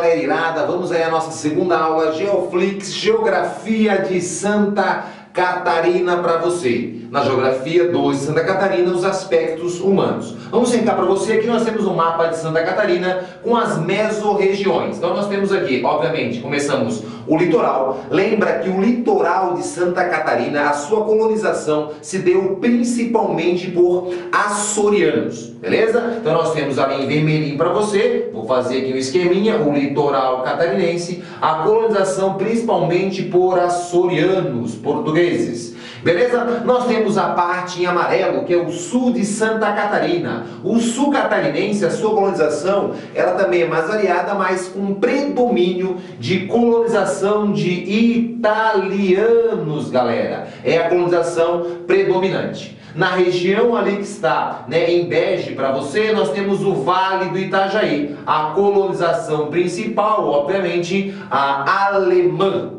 galera irada, vamos aí à nossa segunda aula, Geoflix, Geografia de Santa Catarina para você. Na Geografia 2 de Santa Catarina, os aspectos humanos. Vamos sentar para você, aqui nós temos um mapa de Santa Catarina com as mesorregiões. Então nós temos aqui, obviamente, começamos o litoral. Lembra que o litoral de Santa Catarina, a sua colonização se deu principalmente por açorianos, beleza? Então nós temos ali em vermelhinho para você, vou fazer aqui um esqueminha, o litoral catarinense, a colonização principalmente por açorianos, portugueses. Beleza? Nós temos a parte em amarelo, que é o sul de Santa Catarina. O sul catarinense, a sua colonização, ela também é mais variada, mas com predomínio de colonização de italianos, galera. É a colonização predominante. Na região ali que está, em bege para você, nós temos o Vale do Itajaí. A colonização principal, obviamente, a alemã.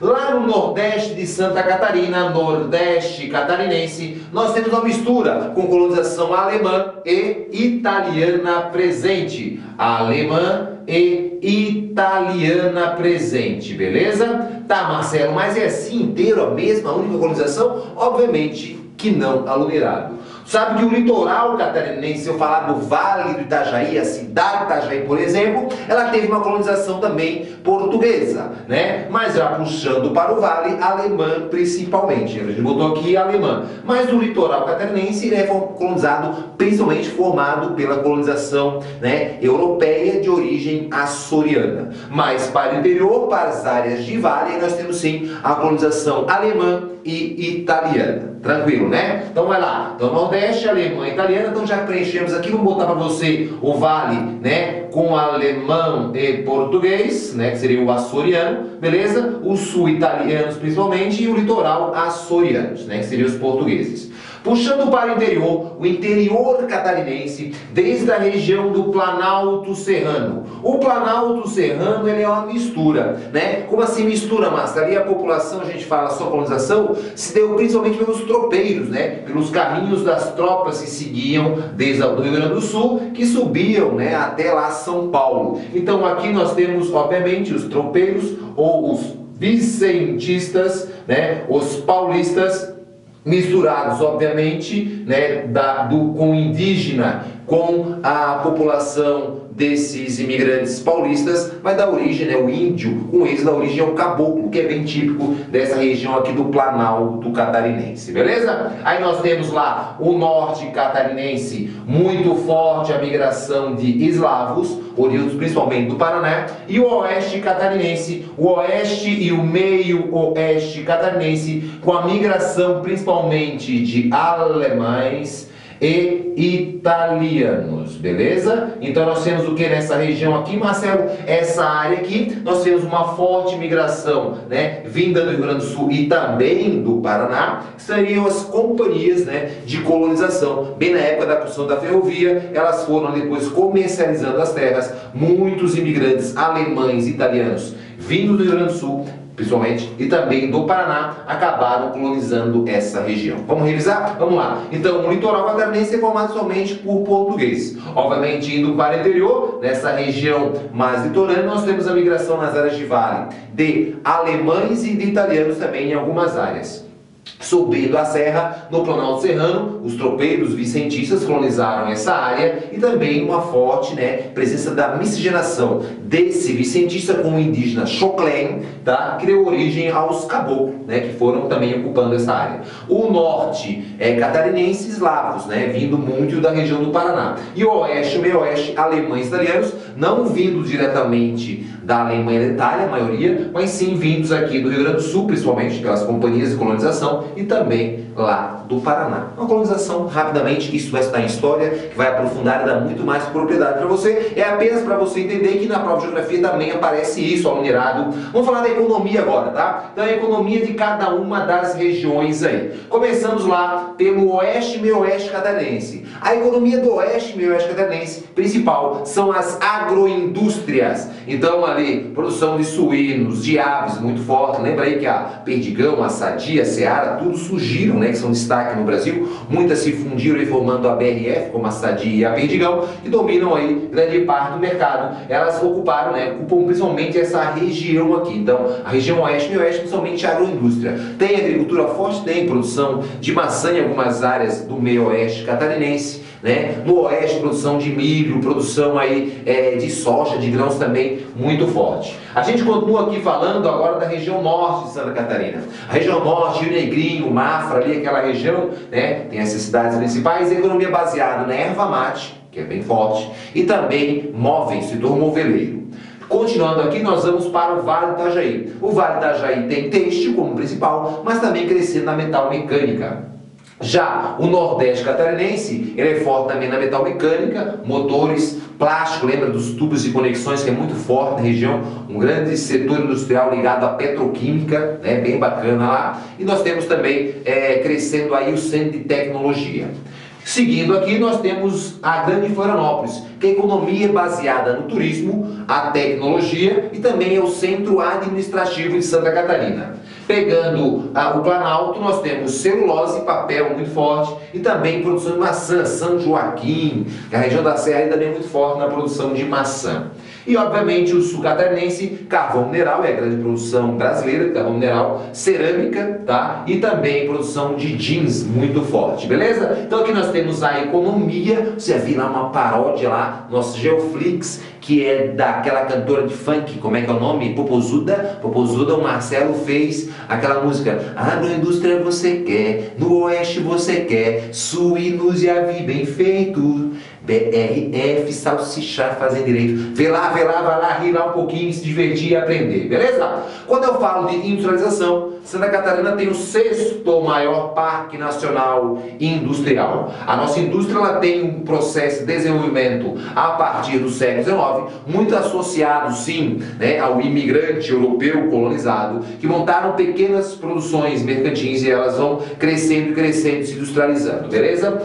Lá no nordeste de Santa Catarina, nordeste catarinense, nós temos uma mistura com colonização alemã e italiana presente. Alemã e italiana presente, beleza? Tá, Marcelo, mas é assim inteiro a mesma, a única colonização? Obviamente que não, aglomerado. Sabe que o litoral catarinense, se eu falar do Vale do Itajaí, a cidade de Itajaí, por exemplo, ela teve uma colonização também portuguesa, né? Mas já puxando para o vale, alemã principalmente. A gente botou aqui alemã. Mas o litoral catarinense ele é colonizado, principalmente formado pela colonização, europeia de origem açoriana. Mas para o interior, para as áreas de vale, nós temos sim a colonização alemã e italiana. Tranquilo, né? Então vai lá. Então Nordeste, Alemã, Italiana. Então já preenchemos aqui. Vamos botar para você o vale, com alemão e português, que seria o açoriano, beleza? O sul italianos principalmente e o litoral açorianos, que seriam os portugueses. Puxando para o interior catarinense, desde a região do Planalto Serrano. O Planalto Serrano ele é uma mistura, Como assim mistura, Márcio? Ali a população, a gente fala, a sua colonização, se deu principalmente pelos tropeiros, Pelos caminhos das tropas que seguiam desde o Rio Grande do Sul, que subiam, até lá São Paulo. Então aqui nós temos, obviamente, os tropeiros ou os vicentistas, os paulistas, misturados, obviamente, com o indígena, com a população desses imigrantes paulistas, vai dar origem, o índio, com eles dá origem ao caboclo, que é bem típico dessa região aqui do Planalto Catarinense, beleza? Aí nós temos lá o norte catarinense, muito forte a migração de eslavos, oriundos principalmente do Paraná, e o oeste catarinense, o oeste e o meio-oeste catarinense, com a migração principalmente de alemães e italianos, beleza? Então nós temos o que nessa região aqui, Marcelo? Essa área aqui, nós temos uma forte migração, vinda do Rio Grande do Sul e também do Paraná, que seriam as companhias, de colonização. Bem na época da construção da ferrovia, elas foram depois comercializando as terras, muitos imigrantes alemães e italianos vindos do Rio Grande do Sul, principalmente, e também do Paraná, acabaram colonizando essa região. Vamos revisar? Vamos lá. Então, o litoral catarinense é formado somente por portugueses. Obviamente, indo para o interior, nessa região mais litorânea, nós temos a migração nas áreas de vale de alemães e de italianos também em algumas áreas. Subindo a serra, no Planalto Serrano, os tropeiros vicentistas colonizaram essa área e também uma forte presença da miscigenação desse vicentista com o indígena Xoclen, que deu origem aos caboclos, que foram também ocupando essa área. O norte é catarinense, eslavos, vindo muito da região do Paraná. E o oeste, o meio-oeste, alemães e italianos, não vindo diretamente da Alemanha e da Itália, a maioria, mas sim vindos aqui do Rio Grande do Sul, principalmente pelas companhias de colonização, e também lá do Paraná. Uma colonização, rapidamente, isso vai estar em história, que vai aprofundar e dar muito mais propriedade para você. É apenas para você entender que na prova de geografia também aparece isso, aluno. Vamos falar da economia agora, tá? Então a economia de cada uma das regiões aí. Começamos lá pelo oeste e meio-oeste catarinense. A economia do oeste e meio-oeste catarinense, principal, são as agroindústrias. Então ali, produção de suínos, de aves muito forte. Lembra aí que a Perdigão, a Sadia, a Seara, tudo surgiram, que são estados destaque no Brasil, muitas se fundiram e formando a BRF, como a Sadia e a Perdigão, que dominam aí grande parte do mercado. Elas ocuparam, ocupam principalmente essa região aqui. Então, a região oeste e oeste, principalmente a agroindústria. Tem agricultura forte, tem produção de maçã em algumas áreas do meio oeste catarinense, no oeste, produção de milho, produção aí de soja, de grãos também muito forte. A gente continua aqui falando agora da região norte de Santa Catarina. A região norte, Rio Negrinho, Mafra, ali aquela região, tem essas cidades principais, economia baseada na erva mate, que é bem forte, e também móveis, setor moveleiro. Continuando aqui, nós vamos para o Vale do Itajaí. O Vale do Itajaí tem têxtil como principal, mas também crescendo na metal mecânica. Já o Nordeste catarinense, ele é forte também na metal mecânica, motores, plástico, lembra dos tubos e conexões, que é muito forte na região, um grande setor industrial ligado à petroquímica, bem bacana lá. E nós temos também crescendo aí o centro de tecnologia. Seguindo aqui, nós temos a Grande Florianópolis, que é a economia baseada no turismo, a tecnologia e também é o centro administrativo de Santa Catarina. Pegando o Planalto, nós temos celulose e papel muito forte e também produção de maçã, São Joaquim, que a região da Serra também é muito forte na produção de maçã. E, obviamente, o sul catarinense, carvão mineral, é a grande produção brasileira de carvão mineral, cerâmica, E também produção de jeans muito forte, beleza? Então aqui nós temos a economia, você viu lá uma paródia lá, nosso Geoflix, que é daquela cantora de funk, como é que é o nome? Popozuda, o Marcelo fez aquela música, agroindústria você quer, no oeste você quer, suínos e avi bem feito, BRF, salsichar, fazendo direito. Vê lá, vai lá, rir lá um pouquinho, se divertir e aprender, beleza? Quando eu falo de industrialização, Santa Catarina tem o 6º maior parque nacional industrial. A nossa indústria ela tem um processo de desenvolvimento a partir do século XIX, muito associado, sim, ao imigrante europeu colonizado, que montaram pequenas produções mercantis e elas vão crescendo, se industrializando, beleza?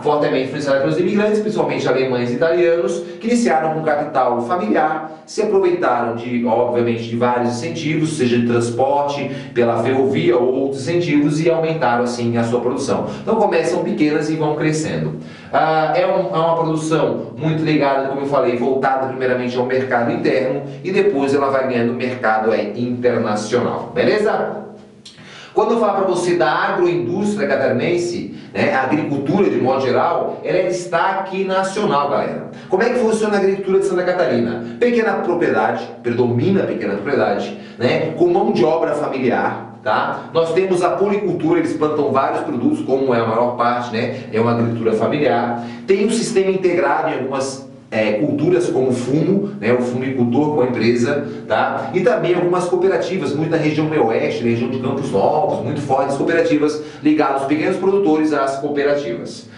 Fortemente influenciada pelos imigrantes, principalmente alemães e italianos, que iniciaram com capital familiar, se aproveitaram obviamente, de vários incentivos, seja de transporte, pela ferrovia ou outros incentivos, e aumentaram assim a sua produção. Então começam pequenas e vão crescendo. É uma produção muito ligada, como eu falei, voltada primeiramente ao mercado interno e depois ela vai ganhando mercado internacional, beleza? Quando eu falar para você da agroindústria catarinense, a agricultura de modo geral, ela é destaque nacional, galera. Como é que funciona a agricultura de Santa Catarina? Pequena propriedade, predomina a pequena propriedade, com mão de obra familiar. Nós temos a policultura, eles plantam vários produtos, como é a maior parte, é uma agricultura familiar. Tem um sistema integrado em algumas culturas como o fumo, o fumicultor com a empresa, e também algumas cooperativas, muito na região meio-oeste, região de Campos Novos, muito fortes cooperativas ligadas aos pequenos produtores às cooperativas.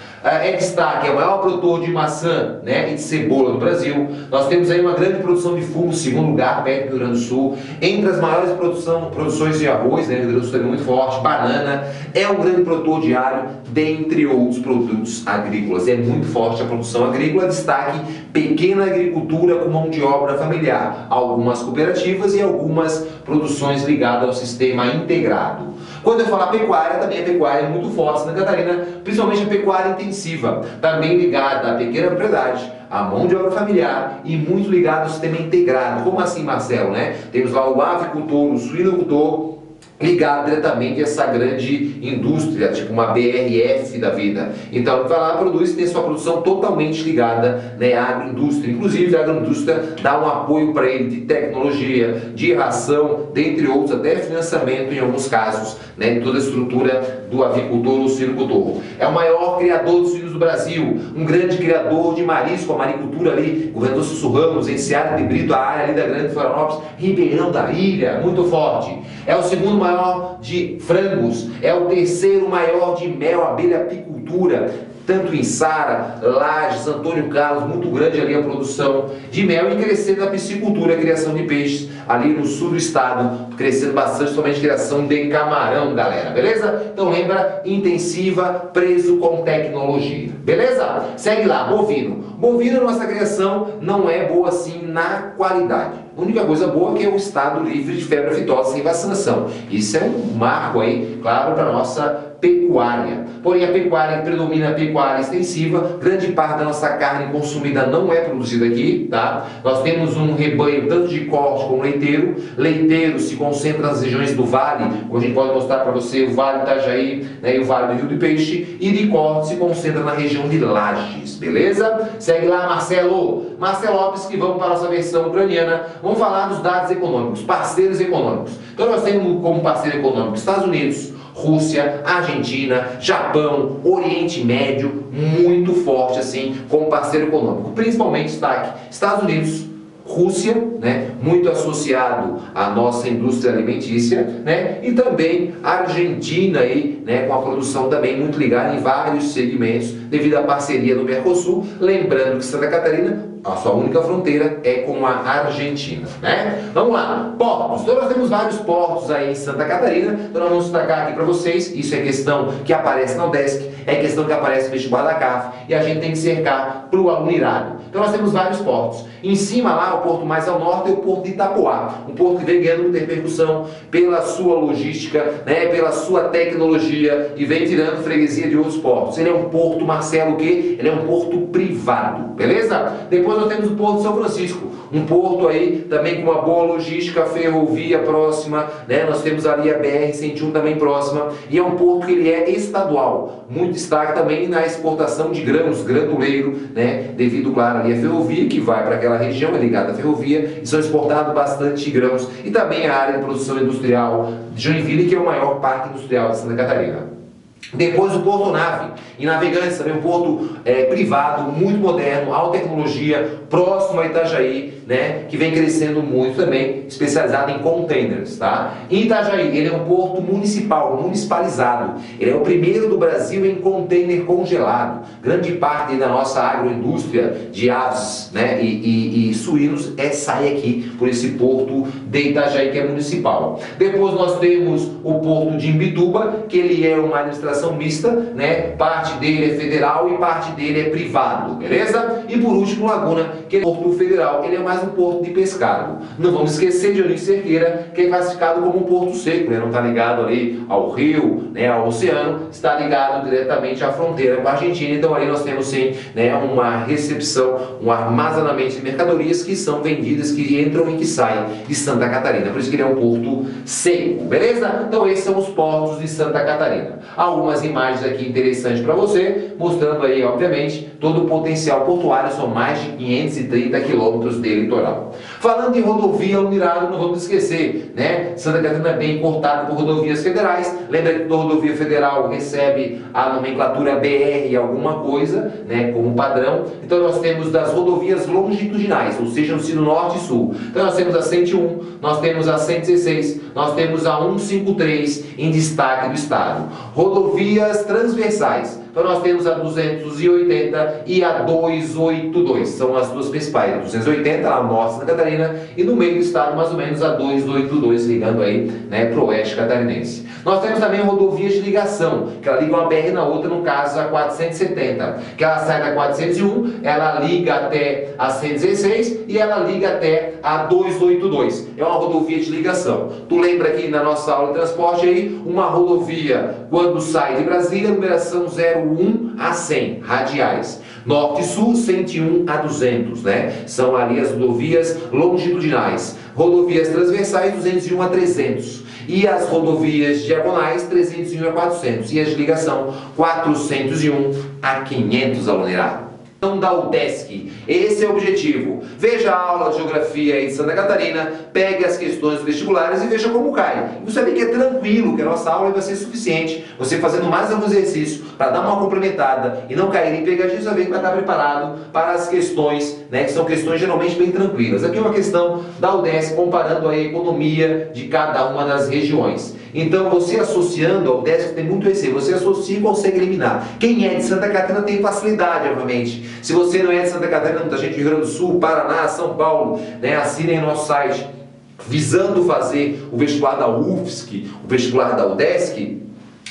Destaque, é o maior produtor de maçã e de cebola do Brasil. Nós temos aí uma grande produção de fumo, segundo lugar, perto do Rio Grande do Sul. Entre as maiores produções de arroz, o Rio Grande do Sul também muito forte, banana. É um grande produtor de alho, dentre outros produtos agrícolas. É muito forte a produção agrícola. Destaque, pequena agricultura com mão de obra familiar. Algumas cooperativas e algumas produções ligadas ao sistema integrado. Quando eu falar pecuária, também a pecuária é muito forte na Santa Catarina, principalmente a pecuária intensiva, também ligada à pequena propriedade, à mão de obra familiar e muito ligada ao sistema integrado. Como assim, Marcelo? Temos lá o avicultor, o suinocultor, ligado diretamente a essa grande indústria, tipo uma BRF da vida. Então, ele vai lá, produz e tem sua produção totalmente ligada à agroindústria. Inclusive, a agroindústria dá um apoio para ele de tecnologia, de ração, dentre outros, até financiamento em alguns casos, de toda a estrutura do avicultor ou suinocultor. É o maior criador de suínos do Brasil, um grande criador de marisco, a maricultura ali, governador Sussurramos, Enseada de Brito, a área ali da Grande Florianópolis, Ribeirão da Ilha, muito forte. É o segundo maior de frangos, é o terceiro maior de mel, abelha apicultura, tanto em Sara, Lages, Antônio Carlos, muito grande ali a produção de mel e crescendo a piscicultura, a criação de peixes ali no sul do estado, crescendo bastante, somente criação de camarão, galera, beleza? Então lembra, intensiva, preso com tecnologia, beleza? Segue lá, bovino. Bovino, nossa criação não é boa assim na qualidade. A única coisa boa é que é o estado livre de febre aftosa sem vacinação. Isso é um marco aí, claro, para a nossa pecuária. Porém, a pecuária que predomina, a pecuária extensiva, grande parte da nossa carne consumida não é produzida aqui, tá? Nós temos um rebanho tanto de corte como leiteiro. Leiteiro se concentra nas regiões do vale, onde a gente pode mostrar para você o Vale do Itajaí, né, e o Vale do Rio do Peixe, e de corte se concentra na região de Lages, beleza? Segue lá, Marcelo Lopes, que vamos para a nossa versão ucraniana. Vamos falar dos dados econômicos, parceiros econômicos. Então nós temos como parceiro econômico Estados Unidos, Rússia, Argentina, Japão, Oriente Médio, muito forte assim como parceiro econômico. Principalmente destaque Estados Unidos, Rússia, né, muito associado à nossa indústria alimentícia, né, e também a Argentina aí, né, com a produção também muito ligada em vários segmentos devido à parceria no Mercosul. Lembrando que Santa Catarina, a sua única fronteira é com a Argentina, né? Vamos lá, portos. Então nós temos vários portos aí em Santa Catarina, então nós vamos destacar aqui para vocês. Isso é questão que aparece na UDESC, é questão que aparece no vestibular da CAF, e a gente tem que cercar para o aluno irado. Então nós temos vários portos. Em cima lá, o porto mais ao norte é o porto de Itapoá, um porto que vem ganhando muita repercussão pela sua logística, né, pela sua tecnologia, e vem tirando freguesia de outros portos. Ele é um porto, Marcelo, o quê? Ele é um porto privado, beleza? Depois nós temos o Porto de São Francisco, um porto aí também com uma boa logística, ferrovia próxima, né? Nós temos ali a BR-101 também próxima, e é um porto que ele é estadual, muito destaque também na exportação de grãos, granduleiro, né? Devido, claro, ali a ferrovia que vai para aquela região, é ligada à ferrovia, e são exportados bastante grãos, e também a área de produção industrial de Joinville, que é o maior parque industrial de Santa Catarina. Depois o Porto Nave, em Navegantes, também um porto privado, muito moderno, alta tecnologia, próximo a Itajaí, né, que vem crescendo muito também, especializado em containers, tá? Em Itajaí, ele é um porto municipal, municipalizado. Ele é o primeiro do Brasil em container congelado. Grande parte da nossa agroindústria de aves, né, e suínos sai aqui por esse porto de Itajaí, que é municipal. Depois nós temos o porto de Imbituba, que ele é uma administração mista, né? Parte dele é federal e parte dele é privado, beleza? E por último, Laguna, que é o porto federal, ele é mais um porto de pescado. Não vamos esquecer de Eunício Cerqueira, que é classificado como um porto seco, né? Não está ligado ali ao rio, né, ao oceano, está ligado diretamente à fronteira com a Argentina. Então ali nós temos sim, né, uma recepção, um armazenamento de mercadorias que são vendidas, que entram e que saem de Santa Catarina. Por isso que ele é um porto seco, beleza? Então esses são os portos de Santa Catarina. Algumas imagens aqui interessantes para você, mostrando aí, obviamente, todo o potencial portuário. São mais de 530 quilômetros de litoral. Falando em rodovia, Unirado, não vamos esquecer, né? Santa Catarina é bem cortada por rodovias federais. Lembra que toda rodovia federal recebe a nomenclatura BR alguma coisa, né, como padrão. Então nós temos das rodovias longitudinais, ou seja, no sentido norte e sul. Então nós temos a 101, nós temos a 116, nós temos a 153 em destaque do estado. Rodovias transversais. Então nós temos a 280 e a 282, são as duas principais. A 280 lá no norte de Santa Catarina e no meio do estado mais ou menos a 282, ligando aí, né, para o oeste catarinense. Nós temos também rodovias de ligação, que ela liga uma BR na outra, no caso a 470, que ela sai da 401, ela liga até a 116 e ela liga até a 282. É uma rodovia de ligação. Tu lembra aqui na nossa aula de transporte aí, uma rodovia quando sai de Brasília, numeração 01 a 100, radiais. Norte e Sul, 101 a 200, né? São ali as rodovias longitudinais. Rodovias transversais, 201 a 300. E as rodovias diagonais, 301 a 400. E as de ligação, 401 a 500, aluno. Da UDESC. Esse é o objetivo. Veja a aula de geografia aí de Santa Catarina, pegue as questões vestibulares e veja como cai. E você vê que é tranquilo, que a nossa aula vai ser suficiente. Você fazendo mais alguns exercícios para dar uma complementada e não cair em pegadinha, você vê que vai estar preparado para as questões, né, que são questões geralmente bem tranquilas. Aqui é uma questão da UDESC comparando a economia de cada uma das regiões. Então você associando ao UDESC tem muito receio, você associa e consegue eliminar. Quem é de Santa Catarina tem facilidade, obviamente. Se você não é de Santa Catarina, muita gente do Rio Grande do Sul, Paraná, São Paulo, né, assinem nosso site visando fazer o vestibular da UFSC, o vestibular da UDESC.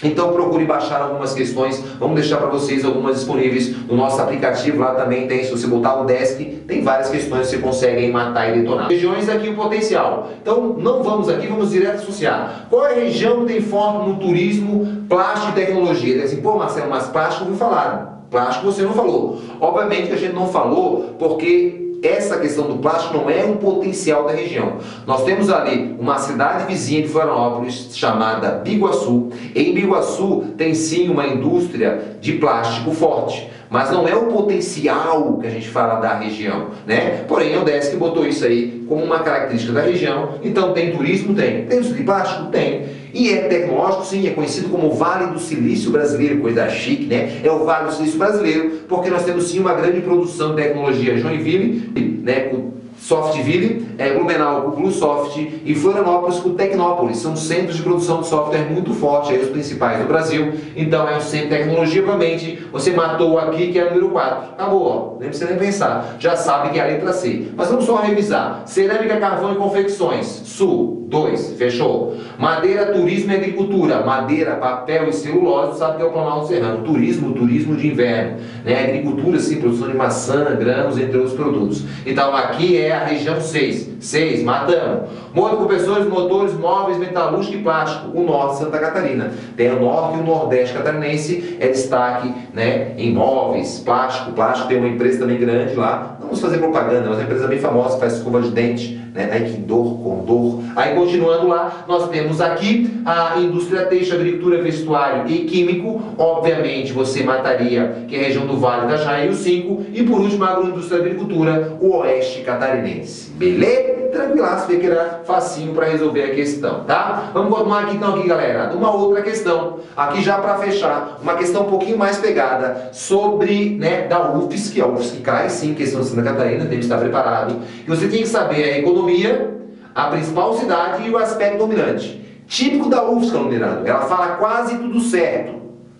Então procure baixar algumas questões, vamos deixar para vocês algumas disponíveis no nosso aplicativo, lá também tem, se você botar o Desk, tem várias questões que você consegue matar e detonar. Regiões aqui o potencial, então não vamos aqui, vamos direto associar. Qual é a região que tem foco no turismo, plástico e tecnologia? Ele assim, pô Marcelo, mas plástico eu ouvi falar, plástico você não falou. Obviamente que a gente não falou porque essa questão do plástico não é um potencial da região. Nós temos ali uma cidade vizinha de Florianópolis chamada Biguaçu. Em Biguaçu tem sim uma indústria de plástico forte, mas não é o potencial que a gente fala da região, né? Porém, o Desk botou isso aí como uma característica da região. Então tem turismo? Tem. Tem indústria de plástico? Tem. E é tecnológico, sim, é conhecido como Vale do Silício Brasileiro, coisa chique, né? É o Vale do Silício Brasileiro, porque nós temos sim uma grande produção de tecnologia Joinville, né, com Softville, Blumenau com Bluesoft e Florianópolis com Tecnópolis. São centros de produção de software muito fortes, aí os principais do Brasil. Então é um centro de tecnologia, obviamente. Você matou aqui, que é o número 4. Acabou, ó. Nem precisa nem pensar. Já sabe que é a letra C. Mas vamos só revisar. Cerâmica, carvão e confecções. Sul, 2. Fechou. Madeira, turismo e agricultura. Madeira, papel e celulose. Sabe que é o Planalto Serrano. Turismo de inverno. Né? Agricultura, sim, produção de maçã, grãos, entre outros produtos. Então aqui é a região 6. 6, matamos. Motocompensores, motores, móveis, metalúrgico e plástico. O norte de Santa Catarina. Tem o norte e o nordeste catarinense, é destaque, né, em móveis, plástico. Plástico tem uma empresa também grande lá. Não vamos fazer propaganda, mas é uma empresa bem famosa, faz escova de dente, né, Equidor, Condor. Aí continuando lá, nós temos aqui a indústria têxtil, agricultura, vestuário e químico. Obviamente você mataria, que é a região do Vale da Jaia, e o 5. E por último, a agroindústria e agricultura, o oeste catarinense. Beleza? Tranquilaço, vê que era facinho para resolver a questão, tá? Vamos continuar aqui então, galera, uma outra questão, aqui já para fechar, uma questão um pouquinho mais pegada sobre, né, da UFSC, a UFSC cai sim, questão de Santa Catarina, tem que estar preparado, e você tem que saber a economia, a principal cidade e o aspecto dominante. Típico da UFSC, aluminado, ela fala quase tudo certo,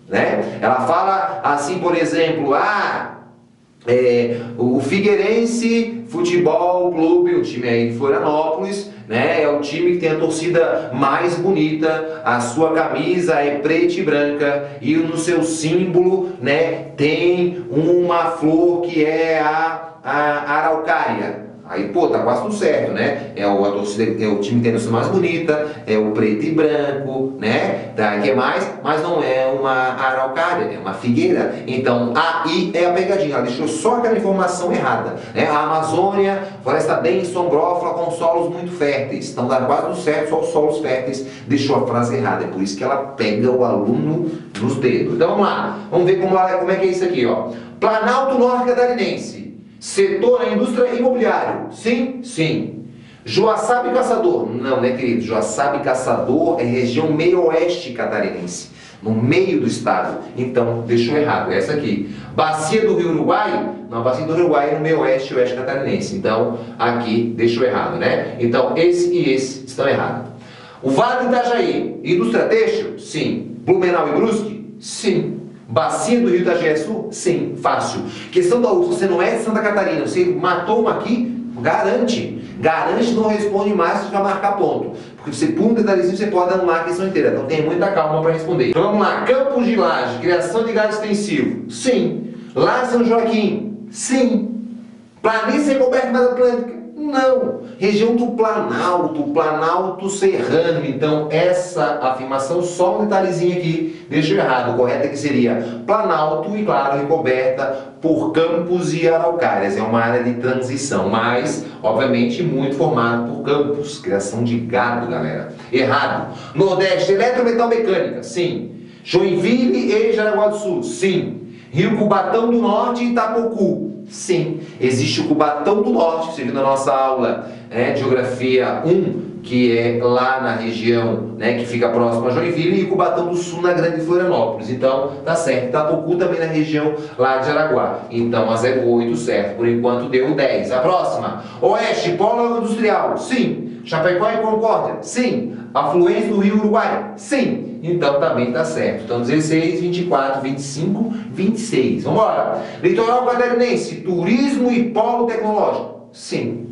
né? Ela fala assim, por exemplo, o Figueirense Futebol Clube, o time aí de Florianópolis, né, é o time que tem a torcida mais bonita, a sua camisa é preta e branca e no seu símbolo, né, tem uma flor que é a araucária. Aí, pô, tá quase tudo certo, né? A torcida, é o time que tem a torcida mais bonita, é o preto e branco, né? Tá, que é mais? Mas não é uma araucária, é uma figueira. Então, aí é a pegadinha, ela deixou só aquela informação errada, né? A Amazônia, floresta bem sombrófila com solos muito férteis. Então, dá quase tudo certo, só os solos férteis, deixou a frase errada. É por isso que ela pega o aluno nos dedos. Então, vamos lá. Vamos ver como é que é isso aqui, ó. Planalto Norte Catarinense. Setor da indústria imobiliária. Sim? Sim. Joaçaba e Caçador. Não, né, querido? Joaçaba e Caçador é região meio-oeste catarinense. No meio do estado. Então, deixou errado. É essa aqui. Bacia do Rio Uruguai? Não, a Bacia do Rio Uruguai é no meio-oeste e oeste catarinense. Então, aqui deixou errado, né? Então, esse e esse estão errados. O Vale do Itajaí. Indústria têxtil? Sim. Blumenau e Brusque? Sim. Bacia do Rio Itajaí Sul? Sim, fácil. Questão da UFSC, você não é de Santa Catarina, você matou uma aqui, garante. Garante não responde mais se você vai marcar ponto. Porque você pula um detalhezinho, você pode anular a questão inteira. Então tenha muita calma para responder. Então vamos lá, Campos de Laje, criação de gado extensivo? Sim. Lá São Joaquim? Sim. Planície recoberta da Atlântica? Não. Região do Planalto Serrano. Então essa afirmação, só um detalhezinho aqui, deixou errado. O correto é que seria Planalto e, claro, recoberta por campos e araucárias. É uma área de transição, mas, obviamente, muito formado por campos. Criação de gado, galera. Errado. Nordeste, eletrometal mecânica? Sim. Joinville e Jaraguá do Sul? Sim. Rio Cubatão do Norte e Itapocu? Sim. Existe o Cubatão do Norte, que você viu na nossa aula de Geografia 1, que é lá na região, né, que fica próximo a Joinville, e Cubatão do Sul na Grande Florianópolis. Então, tá certo. Itapocu também na região lá de Jaraguá. Então, a 08, certo. Por enquanto, deu 10. A próxima. Oeste, Polo Industrial? Sim. Chapecó e Concórdia? Sim. Afluência do Rio Uruguai? Sim. Então, também tá certo. Então, 16, 24, 25, 26. Vamos embora. Litoral Catarinense, turismo e polo tecnológico? Sim.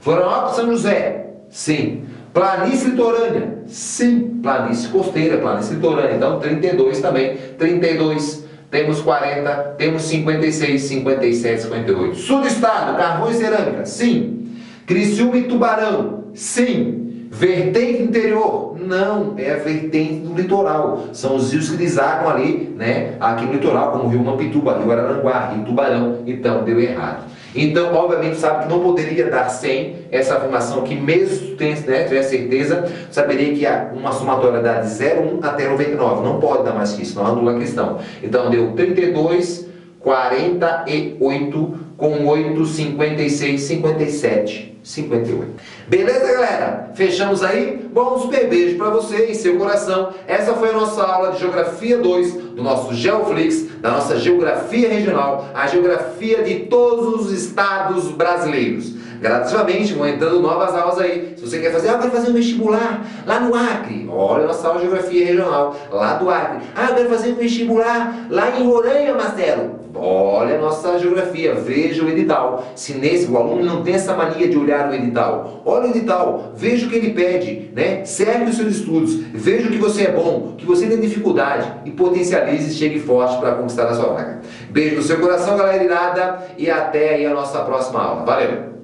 Florianópolis, São José? Sim. Planície litorânea? Sim. Planície costeira, planície litorânea. Então, 32 também. 32. Temos 40. Temos 56, 57, 58. Sul do estado, carvão e cerâmica? Sim. Criciúma e Tubarão? Sim. Vertente interior? Não, é a vertente do litoral. São os rios que desagam ali, né? Aqui no litoral, como o rio Mampituba, rio Araranguá, rio Tubarão. Então, deu errado. Então, obviamente, sabe que não poderia dar 100 essa afirmação que mesmo tiver certeza, saberia que há uma somatória dá de 0,1 até 99. Não pode dar mais que isso, não anula a questão. Então, deu 32, 48, com 8, 56, 57, 58. Beleza, galera? Fechamos aí? Bom, um super beijo para você em seu coração. Essa foi a nossa aula de Geografia 2 do nosso Geoflix, da nossa Geografia Regional, a geografia de todos os estados brasileiros. Gradativamente vão entrando novas aulas aí. Se você quer fazer, eu quero fazer um vestibular lá no Acre. Olha a nossa aula de Geografia Regional, lá do Acre. Eu quero fazer um vestibular lá em Roraima, Marcelo. Olha a nossa geografia, veja o edital. Se o aluno não tem essa mania de olhar o edital, olha o edital, veja o que ele pede, né? Segue os seus estudos, veja o que você é bom, o que você tem dificuldade e potencialize e chegue forte para conquistar a sua vaga. Beijo no seu coração, galera irada, e até aí a nossa próxima aula. Valeu!